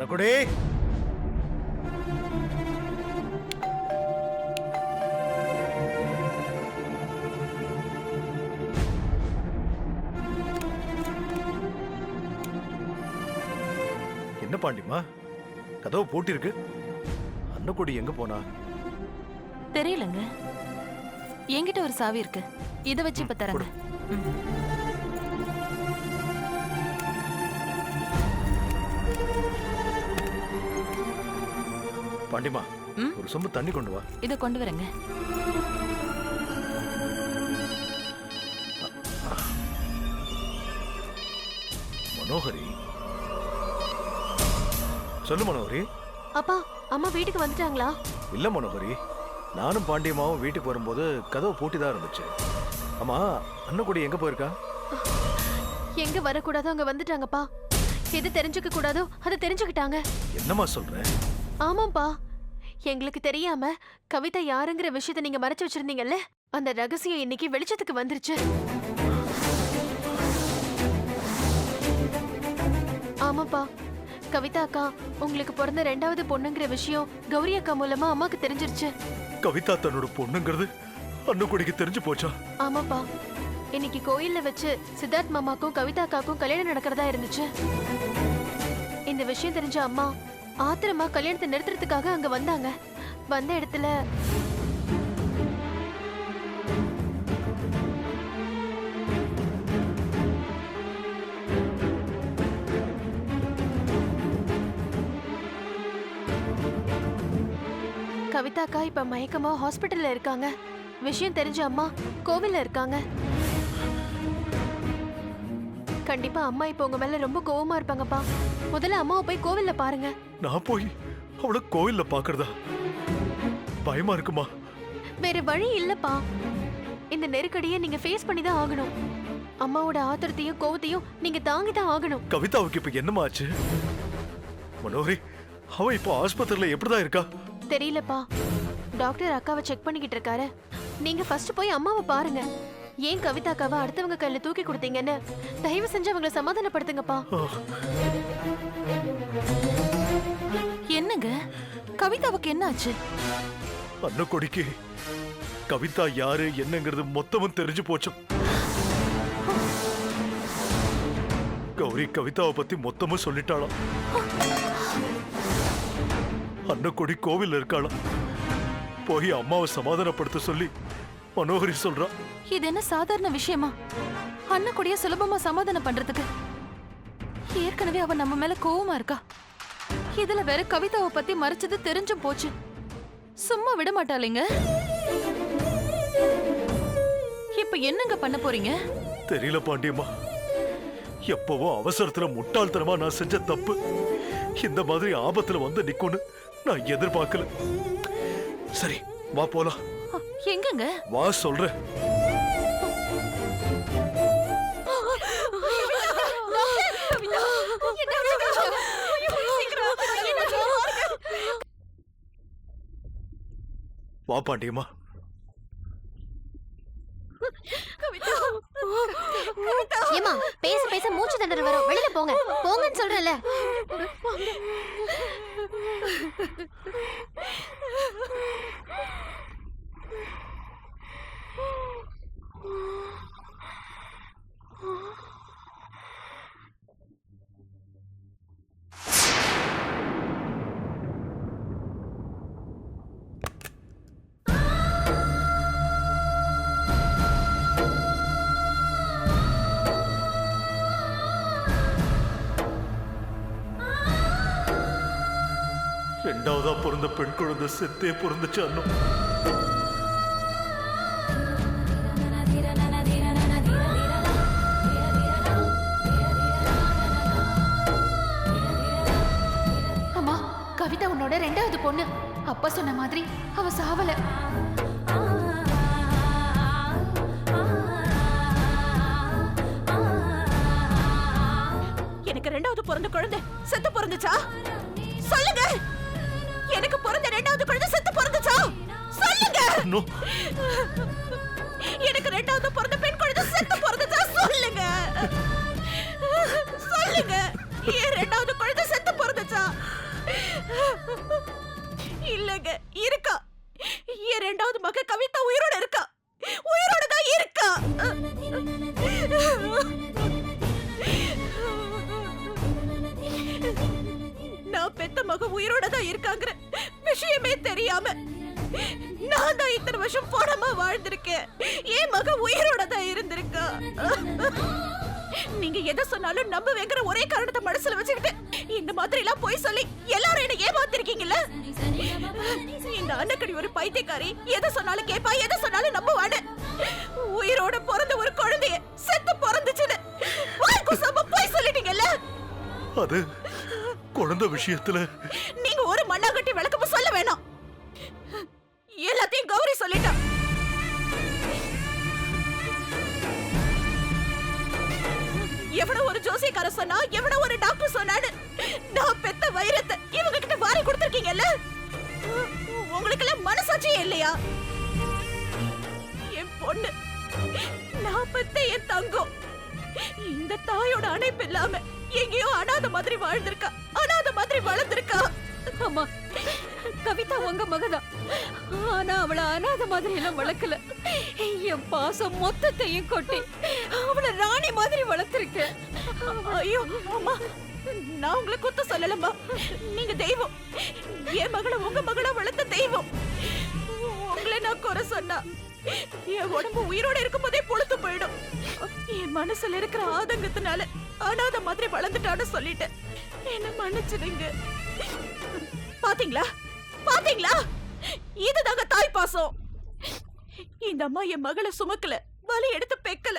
அன்னக்குடி, என்ன பாண்டிமா கதவு பூட்டிருக்கு? அன்னக்குடி எங்க போனா? தெரியலங்க. என்கிட்ட ஒரு சாவி இருக்கு. இத வச்சு இப்ப தரேன். பாண்டிமா, ஒரு சொம்பு தண்ணி கொண்டு வா. இத கொண்டு வரேங்க. மனோகரி, சொல்லு மனோகரி. அப்பா, அம்மா வீட்டுக்கு வந்துட்டாங்களா? இல்ல மனோகரி, நானும் பாண்டியம்மாவும் வீட்டுக்கு வரும்போது கதவு பூட்டிதான் இருந்துச்சு. ஆமா, அன்னக்குடி எங்க போயிருக்கா? எங்க வரக்கூடாதோ அங்க வந்துட்டாங்கப்பா. எது தெரிஞ்சுக்க கூடாதோ அதை தெரிஞ்சுக்கிட்டாங்க. என்னம்மா சொல்ற? ஆமாப்பா, எங்களுக்கு தெரியாம கவிதா யாருங்கிற விஷயத்த நீங்க மறைச்சு வச்சிருந்தீங்கல்ல, அந்த ரகசியம் இன்னைக்கு வெளிச்சத்துக்கு வந்துருச்சு. ஆமாப்பா, கவிதா அக்கா உங்களுக்கு பிறந்த 2வது பொண்ணுங்கிற விஷயம் கௌரி அக்கா மூலமா அம்மாக்கு தெரிஞ்சிருச்சு. கவிதா தன்னோட பொண்ணுங்கிறது அன்னக்குடிக்கு தெரிஞ்சு போச்சா? ஆமாப்பா, இன்னைக்கு கோயில்ல வச்சு சித்தார்த் மாமாக்கும் கவிதா அக்காக்கும் கல்யாணம் நடக்கிறதா இருந்துச்சு. இந்த விஷயம் தெரிஞ்ச அம்மா ஆத்திரமா கல்யாணத்தை நிறுத்துறதுக்காக அங்க வந்தாங்க. வந்த இடத்துல கவிதா அக்கா இப்ப மயக்கமா ஹாஸ்பிட்டல்ல இருக்காங்க. விஷயம் தெரிஞ்ச அம்மா கோவில்ல இருக்காங்க. கண்டிப்பா அம்மா இப்ப உங்க மேல ரொம்ப கோவமா இருப்பாங்கப்பா. முதல்ல அம்மாவை போய் கோவில்ல பாருங்க. நான் போய் அவளை கோவில்ல பாக்குறதா? பயமா இருக்குமா? வேற வழி இல்லப்பா. இந்த நெருக்கடியை நீங்க ஃபேஸ் பண்ணி தான் ஆகணும். அம்மாவோட ஆத்திரத்தையும் கோவத்தையும் நீங்க தாங்கி தான் ஆகணும். கவிதாவுக்கு இப்ப என்னமா ஆச்சு? மனோகரி, அவ இப்போ ஆஸ்பத்திரியில எப்படிதான் இருக்கா? தெரியலப்பா. டாக்டர் அக்காவை செக் பண்ணிக்கிட்டு இருக்காரு. நீங்க ஃபர்ஸ்ட் போய் அம்மாவை பாருங்க. ஏன் கவிதா அக்காவை அடுத்தவங்க கையில தூக்கி கொடுத்தீங்கன்னு தயவு செஞ்சு அவங்கள சமாதானப்படுத்துங்கப்பா. என்னங்க, கவிதாவுக்கு என்ன ஆச்சு? அன்னக்குடிக்கு கவிதா யாரு என்னங்கிறது மொத்தமும் தெரிஞ்சு போச்சு. கௌரி கவிதாவை பத்தி மொத்தமும் சொல்லிட்டாளாம். அன்னக்குடி கோவில் இருக்காளாம். போய் அம்மாவை சமாதானப்படுத்த சொல்லி மனோகரி சொல்றா. இது என்ன சாதாரண விஷயமா? அண்ணக்குடிய சுலபமா சமாதானம் பண்றதுக்கு? ஏற்கனவே அவ நம்ம மேல கோவமா இருக்கா. இதுல வேற கவிதாவை பத்தி மறைச்சது தெரிஞ்சும் போச்சு. சும்மா விட மாட்டாளேங்க. இப்ப என்னங்க பண்ண போறீங்க? தெரியல பாண்டியம்மா. எப்பவோ அவசரத்துல முட்டாள்தனமா நான் செஞ்ச தப்பு இந்த மாதிரி ஆபத்துல வந்து நிக்கும்னு நான் எதிர்பார்க்கல. சரி, வா போலாம். எங்கங்க? வா சொல்றேன். வா பாண்டியம்மா. ஏமா, பேச பேச மூச்சு திணறல் வரும். வெளியில போங்க, போங்கன்னு சொல்றேன்ல. ரெண்டாவதா பிறந்த பெண் குழந்தை செத்தே பிறந்துச்சு அண்ணன். அம்மா, கவிதா உன்னோட 2வது பொண்ணு. அப்பா சொன்ன மாதிரி அவ சாவல. எனக்கு 2வது பிறந்த குழந்தை செத்து பிறந்துச்சா? சொல்லுங்க. எனக்கு பிறந்த 2வது குழந்தை செத்து பிறந்துச்சா? சொல்லுங்க. எனக்கு 2வது பிறந்த பெண் குழந்தை செத்து பிறந்துச்சா? சொல்லுங்க. சொல்லுங்க. ஏன் 2வது குழந்தை செத்து பிறந்துச்சா? இல்லங்க, இருக்கா. என் ரெண்டாவது மக கவிதா உயிரோட இருக்கா. உயிரோட தான் இருக்கா. நான் பெத்த மக உயிரோட தான் இருக்காங்கிற விஷயமே தெரியாம நான் தான் இத்தனை வருஷம் பணமா வாழ்ந்திருக்கேன். என் மக உயிரோட தான் இருந்திருக்கா. நீங்க எதை சொன்னாலும் நம்புவேங்கிற ஒரே காரணத்தை மனசுல வச்சுக்கிட்டு இந்த மாதிரி எல்லாம் போய் சொல்லி எல்லாரும் என்ன ஏமாத்திருக்கீங்கல்ல. இந்த அன்னக்கடி ஒரு பைத்தியக்காரி. எதை சொன்னாலும் கேப்பா, எதை சொன்னாலும் நம்புவானு. உயிரோட பிறந்த ஒரு குழந்தைய செத்து பிறந்துச்சுன்னு வாய்க்கு சம போய் சொல்லிட்டீங்கல்ல. அது குழந்தை விஷயத்துல நீங்க ஒரு மண்ணாங்கட்டி விளக்கமும் சொல்ல வேணாம். எல்லாத்தையும் கௌரி சொல்லிட்டா. எவனோ ஒரு ஜோசியக்கார சொன்னா, எவனோ ஒரு டாக்டர் சொன்னான்னு நான் பெத்த வைரத்தை இவங்க கிட்ட வாரி கொடுத்திருக்கீங்கல்ல. உங்களுக்கு எல்லாம் மனசாட்சியே இல்லையா? என் பொண்ணு, நான் பெத்த என் தங்கம் இந்த தாயோட அணைப்பு இல்லாம எங்கேயோ அனாதை மாதிரி வாழ்ந்திருக்கா. அனாதை மாதிரி வளர்ந்திருக்கா. அம்மா, கவிதா உங்க மகதான். ஆனா அவளை அனாதை மாதிரி எல்லாம் வளர்க்கல. என் பாசம் மொத்தத்தையும் கொட்டி அவளை ராணி மாதிரி வளர்த்திருக்கேன். ஐயோ அம்மா, நான் உங்களை குத்த சொல்லலம்மா. நீங்க தெய்வம். என் மகளை உங்க மகளா வளர்த்த தெய்வம். உங்களை நான் குறை சொன்னா என் உடம்பு உயிரோட இருக்கும் போதே பொழுத்து போயிடும். என் மனசுல இருக்கிற ஆதங்கத்தினால அனாதை மாதிரி வளர்ந்துட்டான்னு சொல்லிட்டேன். என்ன மன்னிச்சிடுங்க. பாத்தீங்களா, பாத்தீங்களா, இதுதாங்க தாய் பாசம். இந்த அம்மா என் மகளை சுமக்கல, வலி எடுத்து பெக்கல.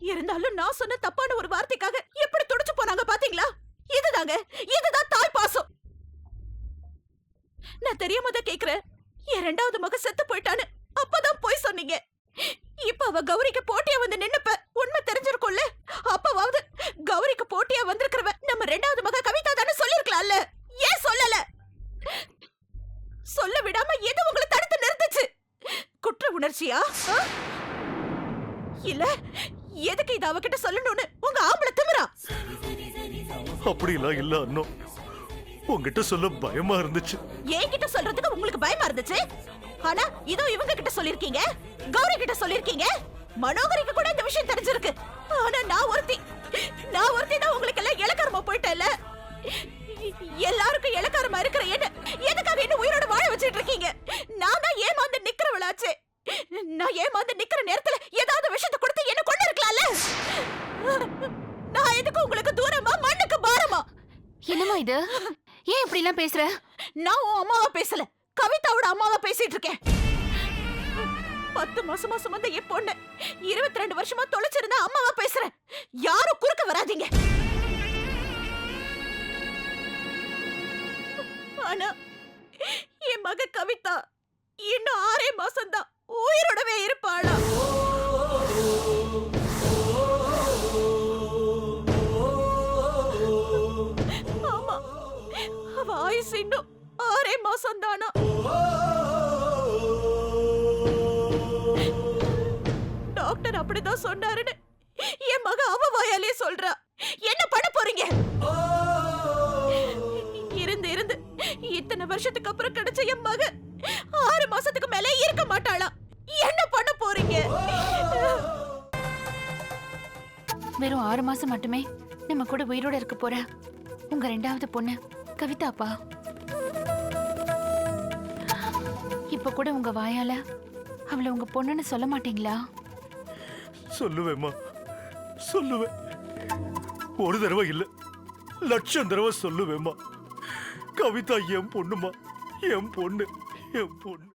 இருந்தாலும் நான் சொன்ன தப்பான ஒரு வார்த்தைக்காக எப்படி துடிச்சு போனாங்க பாத்தீங்களா? இதுதாங்க, இதுதான் தாய் பாசம். நான் தெரியாம தான் கேக்குறேன். என் ரெண்டாவது மக செத்து போயிட்டான்னு அப்பதான் போய் சொன்னீங்க. இப்ப அவ கௌரிக்கு போட்டியா வந்து நின்னப்ப உண்மை தெரிஞ்சிருக்கும்ல. அப்பவாவது கௌரிக்கு போட்டியா வந்திருக்கிறவ நம்ம ரெண்டாவது மக கவிதா தானே சொல்லிருக்கலாம்ல. ஏன் சொல்லல? சொல்ல விடாம எது உங்களை தடுத்து நிறுத்துச்சு? குற்ற உணர்ச்சியா? இல்ல எதுக்கு இத அவகிட்ட சொல்லணும்னு உங்க ஆம்பளை திமிரா? அப்படிலாம் இல்ல அண்ணோ. உங்ககிட்ட சொல்ல பயமா இருந்துச்சு. என்கிட்ட சொல்றதுக்கு உங்களுக்கு பயமா இருந்துச்சு. ஆனா இதோ இவங்க கிட்ட சொல்லிருக்கீங்க, கௌரி கிட்ட சொல்லிருக்கீங்க. மனோகரிக்கு கூட இந்த விஷயம் தெரிஞ்சிருக்கு. ஆனா நான் ஒருத்தி தான் உங்களுக்கு எல்லாம் இளக்காரமா போயிட்டேன்ல. எல்லாருக்கும் இளக்காரமா இருக்கிற என்ன எதுக்காக என்ன உயிரோட வாழ வச்சிட்டு இருக்கீங்க? நான் தான் ஏமாந்து நிக்கிறவளாச்சே. நான் ஏமாந்து நிக்கிற நேரத்துல ஏதாவது விஷயத்தை கொடுத்து என்ன கொண்டு இருக்கலாம்ல. நான் எதுக்கு உங்களுக்கு தூரமா, மண்ணுக்கு பாரமா? என்னம்மா இது? ஏன் இப்படி எல்லாம் பேசுற? நான் உன் அம்மாவா பேசல, கவிதாவோட அம்மாவா பேசிட்டு இருக்கேன். 10 மாசமா சுமந்த என் பொண்ணு 22 வருஷமா தொலைச்சிருந்த அம்மாவா பேசுறேன். யாரும் குறுக்க வராதீங்க. ஆனா என் மக கவிதா இன்னும் 6 மாசம் தான் உயிரோடவே இருப்பாளா? ஆமா, அவ ஆயுசு இன்னும் 6 மாசம் தானா. டாக்டர் அப்படிதான் சொன்னாருன்னு என் மக அவ வாயாலே சொல்றா. என்ன பண்ண போறீங்க? இருந்து இத்தனை வருஷத்துக்கு அப்புறம் கிடைச்ச என் மக 6 மாசத்துக்கு மேல இருக்க மாட்டாளா? என்ன பண்ண போறீங்க? வெறும் 6 மாசம் மட்டுமே நம்ம கூட உயிரோட இருக்க போற உங்க ரெண்டாவது பொண்ணு கவிதாப்பா. இப்ப கூட உங்க வாயால அவளை உங்க பொண்ணுன்னு சொல்ல மாட்டீங்களா? சொல்லுவேம்மா, சொல்லுவேன். ஒரு தடவை இல்ல, லட்சம் தடவை சொல்லுவேம்மா. கவிதா என் பொண்ணுமா, என் பொண்ணு, என் பொண்ணு.